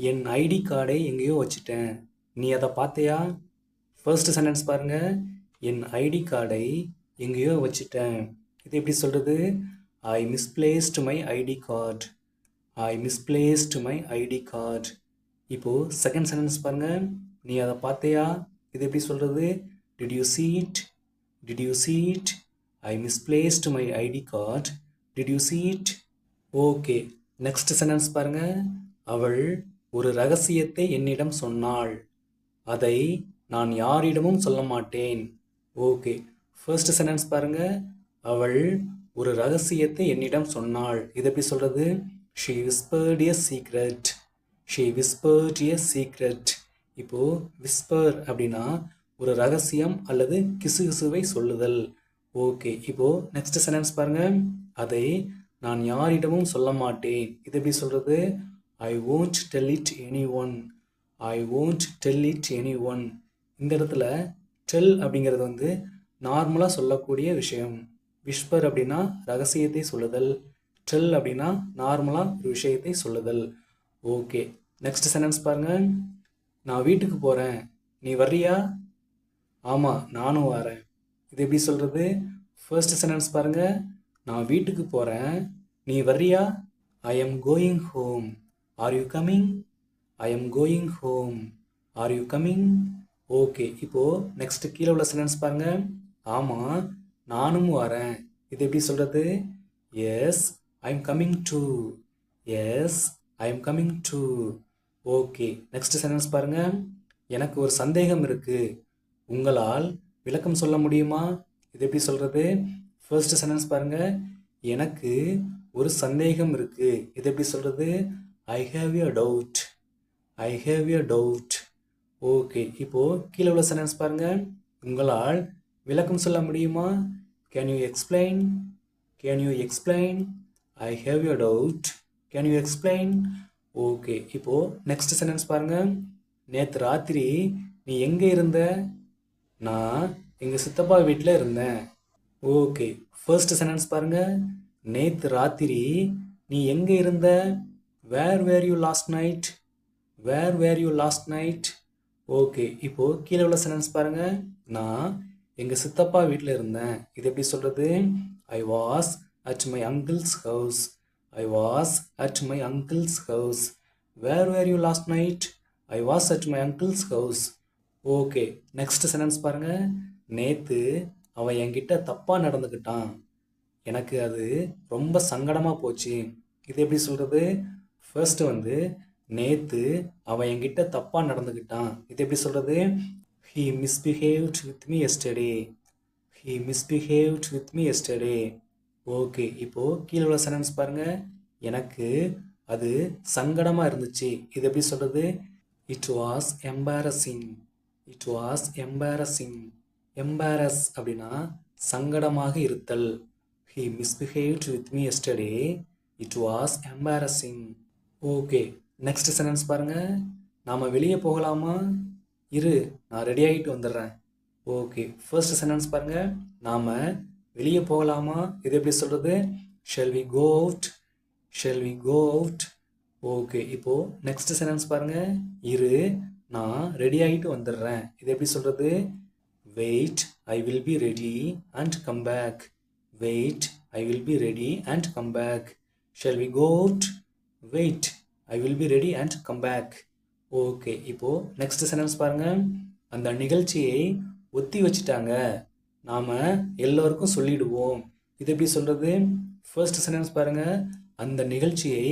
என் ID கார்டை எங்கேயோ வச்சுட்டேன், நீ அதை பார்த்தியா? ஃபர்ஸ்ட் சென்டென்ஸ் பாருங்க. என் ஐடி கார்டை எங்கேயோ வச்சுட்டேன். இது எப்படி சொல்கிறது? I misplaced my ID card. I misplaced my ID card. இப்போது செகண்ட் சென்டென்ஸ் பாருங்க. நீ அதை பார்த்தியா? இது எப்படி சொல்கிறது? Did you see it? Did you see it? I misplaced my ID card. Did you see it? Okay, next sentence பாருங்க. அவள் ஒரு ரகசியத்தை என்னிடம் சொன்னாள், அதை நான் யாரிடமும் சொல்ல மாட்டேன். ஓகே, ஃபர்ஸ்ட் சென்டென்ஸ் பாருங்க. அவள் ஒரு ரகசியத்தை என்னிடம் சொன்னாள். இது எப்படி சொல்கிறது? She whispered a secret. She whispered a secret. இப்போது விஸ்பர் அப்படின்னா ஒரு ரகசியம் அல்லது கிசுகிசுவை சொல்லுதல். ஓகே, இப்போது நெக்ஸ்ட் சென்டென்ஸ் பாருங்கள். அதை நான் யாரிடமும் சொல்ல மாட்டேன். இது எப்படி சொல்கிறது? ஐ won't tell it anyone. I won't tell it anyone. இந்த இடத்துல டெல் அப்படிங்கிறது வந்து நார்மலாக சொல்லக்கூடிய விஷயம். விஸ்பர் அப்படின்னா ரகசியத்தை சொல்லுதல், டெல் அப்படின்னா நார்மலாக ஒரு விஷயத்தை சொல்லுதல். ஓகே, நெக்ஸ்ட் சென்டென்ஸ் பாருங்கள். நான் வீட்டுக்கு போகிறேன், நீ வர்றியா? ஆமாம், நானும் வரேன். இது எப்படி சொல்கிறது? ஃபர்ஸ்ட் சென்டென்ஸ் பாருங்கள். நான் வீட்டுக்கு போகிறேன், நீ வர்றியா? I am going home. Are you coming? I am going home. Are you coming? Okay, இப்போது நெக்ஸ்ட் கீழே உள்ள சென்டென்ஸ் பாருங்கள். ஆமாம், நானும் வரேன். இது எப்படி சொல்கிறது? Yes I am coming too. Yes I am coming too. Okay, next sentence பாருங்கள். எனக்கு ஒரு சந்தேகம் இருக்குது, உங்களால் விளக்கம் சொல்ல முடியுமா? இது எப்படி சொல்கிறது? ஃபர்ஸ்ட் சென்டென்ஸ் பாருங்கள். எனக்கு ஒரு சந்தேகம் இருக்குது. இது எப்படி சொல்கிறது? I have a doubt. I have a doubt. Okay, இப்போது கீழே உள்ள சென்டென்ஸ் பாருங்கள். உங்களால் விளக்கம் சொல்ல முடியுமா? Can you explain? Can you explain? I have a doubt. Can you explain? Okay, இப்போது நெக்ஸ்ட் சென்டென்ஸ் பாருங்கள். நேற்று ராத்திரி நீ எங்கே இருந்த? நான் எங்கள் சித்தப்பா வீட்டில் இருந்தேன். ஓகே, ஃபர்ஸ்ட் சென்டென்ஸ் பாருங்கள். நேற்று ராத்திரி நீ எங்கே இருந்த? Where where you last night? Where where you last night? Okay, இப்போது கீழே உள்ள சென்டென்ஸ் பாருங்கள். நான் எங்கள் சித்தப்பா வீட்டில் இருந்தேன். இது எப்படி சொல்கிறது? I was at my uncle's house. I was at my uncle's house. Where where you last night? I was at my uncle's house. Okay, next sentence பாருங்கள். நேற்று அவன் என்கிட்ட தப்பாக நடந்துக்கிட்டான், எனக்கு அது ரொம்ப சங்கடமாக போச்சு. இது எப்படி சொல்கிறது? ஃபர்ஸ்ட் வந்து நேற்று அவன் என்கிட்ட தப்பாக நடந்துக்கிட்டான். இது எப்படி சொல்கிறது? He misbehaved with me yesterday. He misbehaved with me yesterday. Okay, இப்போது கீழே உள்ள சென்டென்ஸ் பாருங்கள். எனக்கு அது சங்கடமாக இருந்துச்சு. இது எப்படி சொல்கிறது? It was embarrassing. It was embarrassing. Embarrass அப்படின்னா சங்கடமாக இருத்தல். He misbehaved with me yesterday. It was embarrassing. Okay, next sentence பாருங்கள். நாம் வெளியே போகலாமா? இரு, நான் ரெடி ஆகிட்டு வந்துடுறேன். ஓகே, ஃபர்ஸ்ட் சென்டென்ஸ் பாருங்கள். நாம் வெளியே போகலாமா? இது எப்படி சொல்கிறது? Shall we go out? Shall we go out? Okay, இப்போது நெக்ஸ்ட் சென்டென்ஸ் பாருங்கள். இரு, நான் ரெடி ஆகிட்டு வந்துடுறேன். இது எப்படி சொல்கிறது? Wait I will be ready and come back. Wait I will be ready and come back. Shall we go out? Wait I will be ready and come back. Okay, இப்போது next sentence பாருங்கள். அந்த நிகழ்ச்சியை ஒத்தி வச்சுட்டாங்க, நாம் எல்லோருக்கும் சொல்லிடுவோம். இது எப்படி சொல்கிறது? ஃபர்ஸ்ட் சென்டென்ஸ் பாருங்கள். அந்த நிகழ்ச்சியை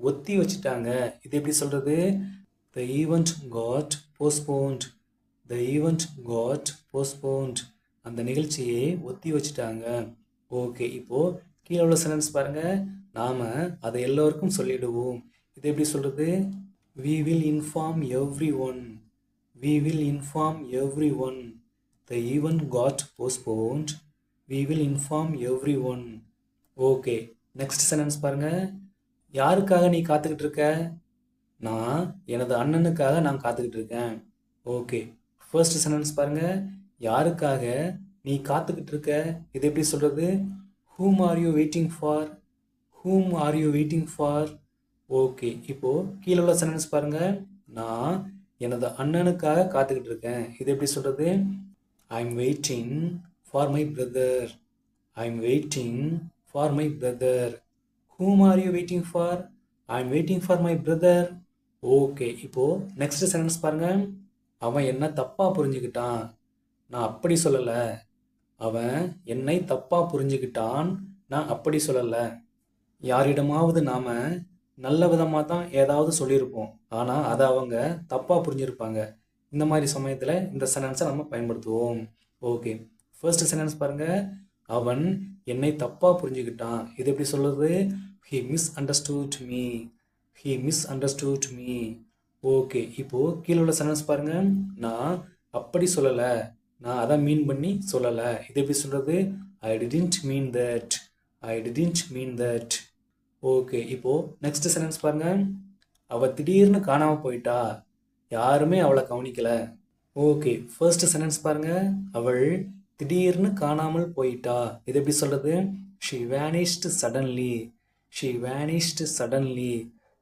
ஒத்தி வச்சுட்டாங்க. இது எப்படி சொல்கிறது? The event got postponed. The event got postponed. அந்த நிகழ்ச்சியை ஒத்தி வச்சுட்டாங்க. ஓகே, இப்போது கீழே உள்ள சென்டென்ஸ் பாருங்கள். நாம் அதை எல்லோருக்கும் சொல்லிடுவோம். இது எப்படி சொல்கிறது? we will inform everyone. we will inform everyone. the event got postponed. we will inform everyone. Okay, next sentence பாருங்கள். யாருக்காக நீ காத்துக்கிட்டு இருக்க? நான் எனது அண்ணனுக்காக நான் காத்துக்கிட்டு இருக்கேன். ஓகே, ஃபர்ஸ்ட் சென்டென்ஸ் பாருங்கள். யாருக்காக நீ காத்துக்கிட்டு இருக்க? இது எப்படி சொல்கிறது? whom are you waiting for? whom are you waiting for? Okay, இப்போ கீழே உள்ள சென்டென்ஸ் பாருங்க. நான் எனது அண்ணனுக்காக காத்துக்கிட்டு இருக்கேன். இது எப்படி சொல்றது? I'm waiting for my brother. I'm waiting for my brother. whom are you waiting for? I'm waiting for my brother. Okay, இப்போ நெக்ஸ்ட் சென்டென்ஸ் பாருங்க. அவன் என்ன தப்பா புரிஞ்சுக்கிட்டான். நான் அப்படி சொல்லலை. அவன் என்னை தப்பா புரிஞ்சுக்கிட்டான். நான் அப்படி சொல்லலை. யாரிடமாவது நாம நல்ல விதமாக தான் ஏதாவது சொல்லியிருப்போம், ஆனால் அதை அவங்க தப்பாக புரிஞ்சிருப்பாங்க. இந்த மாதிரி சமயத்தில் இந்த சென்டென்ஸை நம்ம பயன்படுத்துவோம். ஓகே, ஃபர்ஸ்ட் சென்டென்ஸ் பாருங்க. அவன் என்னை தப்பாக புரிஞ்சுக்கிட்டான். இது எப்படி சொல்லுறது? he misunderstood me. he misunderstood me. Okay, இப்போது கீழே உள்ள சென்டென்ஸ் பாருங்க. நான் அப்படி சொல்லலை. நான் அதை மீன் பண்ணி சொல்லலை. இது எப்படி சொல்கிறது? I didn't mean that. I didn't mean that. Okay, இப்போது நெக்ஸ்ட் சென்டென்ஸ் பாருங்க. அவள் திடீர்னு காணாமல் போயிட்டா. யாருமே அவளை கவனிக்கல. ஓகே, ஃபர்ஸ்ட் சென்டென்ஸ் பாருங்க. அவள் திடீர்னு காணாமல் போயிட்டா. இது எப்படி சொல்கிறது? she vanished suddenly. she vanished suddenly.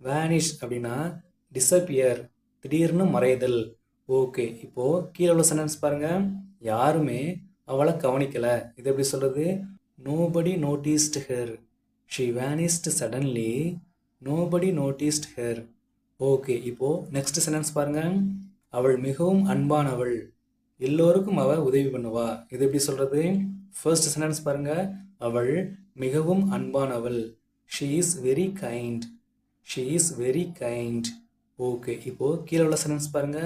vanish அப்படின்னா disappear, திடீர்னு மறைதல். ஓகே, இப்போது கீழே உள்ள சென்டென்ஸ் பாருங்க. யாருமே அவளை கவனிக்கல. இது எப்படி சொல்கிறது? nobody noticed her. she vanished suddenly. nobody noticed her. Okay, இப்போது நெக்ஸ்ட் சென்டென்ஸ் பாருங்க. அவள் மிகவும் அன்பானவள். எல்லோருக்கும் அவள் உதவி பண்ணுவா. இது எப்படி சொல்கிறது? ஃபர்ஸ்ட் சென்டென்ஸ் பாருங்க. அவள் மிகவும் அன்பானவள். she is very kind. she is very kind. Okay, இப்போது கீழே உள்ள சென்டென்ஸ் பாருங்க.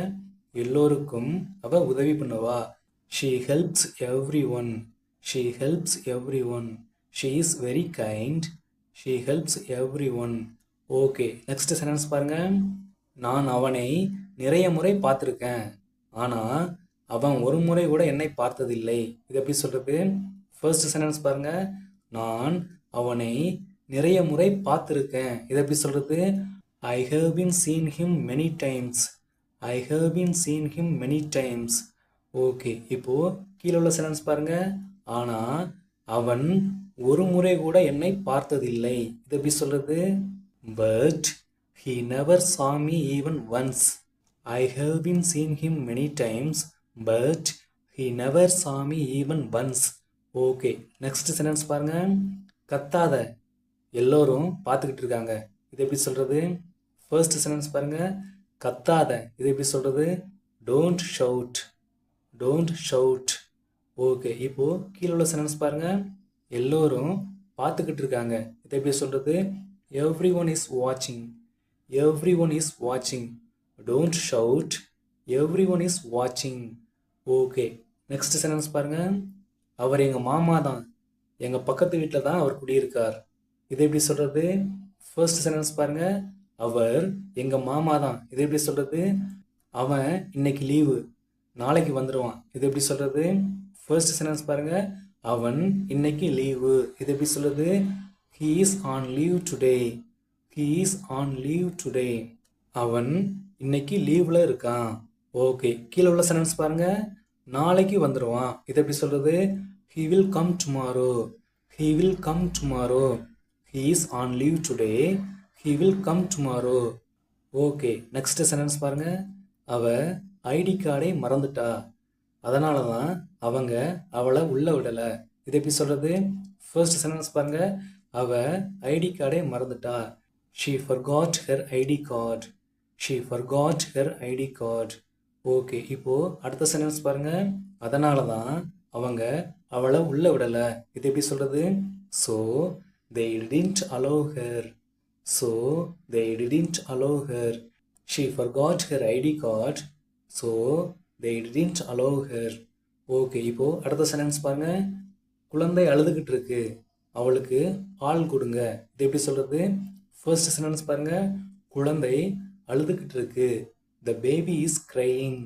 எல்லோருக்கும் அவள் உதவி பண்ணுவா. she helps everyone. she helps everyone. she is very kind. she helps everyone. Okay, next sentence பாருங்க. நான் அவனை நிறைய முறை பார்த்துருக்கேன், ஆனால் அவன் ஒரு முறை கூட என்னை பார்த்ததில்லை. இது எப்படி சொல்கிறது? ஃபர்ஸ்ட் சென்டென்ஸ் பாருங்க. நான் அவனை நிறைய முறை பார்த்துருக்கேன். இது எப்படி சொல்கிறது? I have been seen him many times. I have been seen him many times. Okay, இப்போது கீழே உள்ள சென்டென்ஸ் பாருங்க. ஆனால் அவன் ஒரு முறை கூட என்னை பார்த்ததில்லை. இது எப்படி சொல்கிறது? But he never saw me even once. I have been seen him many times, but he never saw me even once. Okay, next sentence பாருங்க. கத்தாத, எல்லோரும் பார்த்துக்கிட்டு இருக்காங்க. இது எப்படி சொல்கிறது? ஃபர்ஸ்ட் சென்டென்ஸ் பாருங்க. கத்தாத, இது எப்படி சொல்கிறது? Don't shout. Don't shout. Okay, இப்போது கீழே உள்ள சென்டென்ஸ் பாருங்க. எல்லோரும் பார்த்துக்கிட்டு இருக்காங்க. இது எப்படி சொல்கிறது? everyone is watching. everyone is watching. don't shout. everyone is watching. Okay, next sentence பாருங்க. அவர் எங்கள் மாமா தான். எங்கள் பக்கத்து வீட்டில் தான் அவர் குடியிருக்கார். இது எப்படி சொல்கிறது? ஃபர்ஸ்ட் சென்டென்ஸ் பாருங்க. அவர் எங்கள் மாமா தான். இது எப்படி சொல்கிறது? அவன் இன்னைக்கு லீவு, நாளைக்கு வந்துடுவான். இது எப்படி சொல்கிறது? ஃபர்ஸ்ட் சென்டென்ஸ் பாருங்க. அவன் இன்னைக்கு லீவு. இது எப்படி சொல்கிறது? he is on leave today. he is on leave today. அவன் இன்னைக்கு லீவில் இருக்கான். ஓகே, கீழே உள்ள சென்டென்ஸ் பாருங்க. நாளைக்கு வந்துடுவான். இது எப்படி சொல்கிறது? he will come tomorrow. he will come tomorrow. he is on leave today. he will come tomorrow. Okay, next sentence பாருங்க. அவ ஐடி கார்டை மறந்துட்டா, அதனால தான் அவங்க அவளை உள்ளே விடலை. இது எப்படி சொல்கிறது? ஃபர்ஸ்ட் சென்டென்ஸ் பாருங்க. அவ ஐடி கார்டை மறந்துட்டா. she forgot her ID card. she forgot her ID card. Okay, இப்போது அடுத்த சென்டென்ஸ் பாருங்க. அதனால தான் அவங்க அவளை உள்ளே விடலை. இது எப்படி சொல்கிறது? so they didn't allow her. so they didn't allow her. she forgot her ID card. so they didn't allow her. Okay, இப்போது அடுத்த சென்டென்ஸ் பாருங்க. குழந்தை அழுதுகிட்டு இருக்கு, அவளுக்கு பால் கொடுங்க. இது எப்படி சொல்கிறது? ஃபர்ஸ்ட் சென்டென்ஸ் பாருங்க. குழந்தை அழுதுகிட்டு இருக்கு. the baby is crying.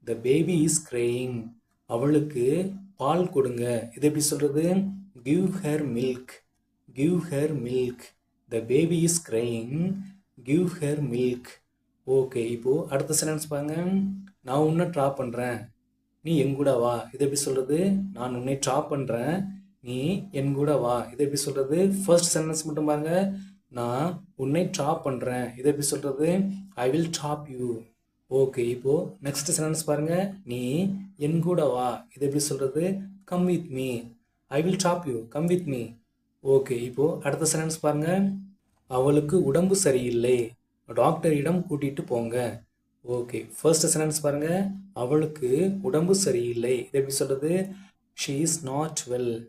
the baby is crying. அவளுக்கு பால் கொடுங்க. இது எப்படி சொல்கிறது? give her milk. give her milk. the baby is crying. give her milk. Okay, இப்போது அடுத்த சென்டென்ஸ் பாருங்க. நான் உன்னை ட்ராப் பண்ணுறேன், நீ எங்கூட வா. இது எப்படி சொல்கிறது? நான் உன்னை ட்ராப் பண்ணுறேன், நீ என் கூட வா. இது எப்படி சொல்கிறது? ஃபர்ஸ்ட் சென்டென்ஸ் மட்டும் பாருங்க. நான் உன்னை ட்ராப் பண்ணுறேன். இதை எப்படி சொல்கிறது? I will drop you. Okay, இப்போது நெக்ஸ்ட் சென்டென்ஸ் பாருங்கள். நீ என் கூட வா. இதை எப்படி சொல்கிறது? Come with me. I will drop you, come with me. Okay, இப்போது அடுத்த சென்டென்ஸ் பாருங்கள். அவளுக்கு உடம்பு சரியில்லை, டாக்டரிடம் கூட்டிகிட்டு போங்க. ஓகே, ஃபர்ஸ்ட் சென்டென்ஸ் பாருங்கள். அவளுக்கு உடம்பு சரியில்லை. இதை எப்படி சொல்கிறது? She is not well,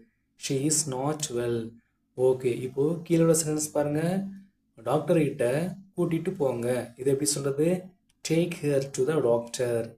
she is not well. Okay, இப்போது கீழே உள்ள சென்டென்ஸ் பாருங்கள். டாக்டர்கிட்ட கூட்டிகிட்டு போங்க. இதை எப்படி சொல்கிறது? Take her to the doctor.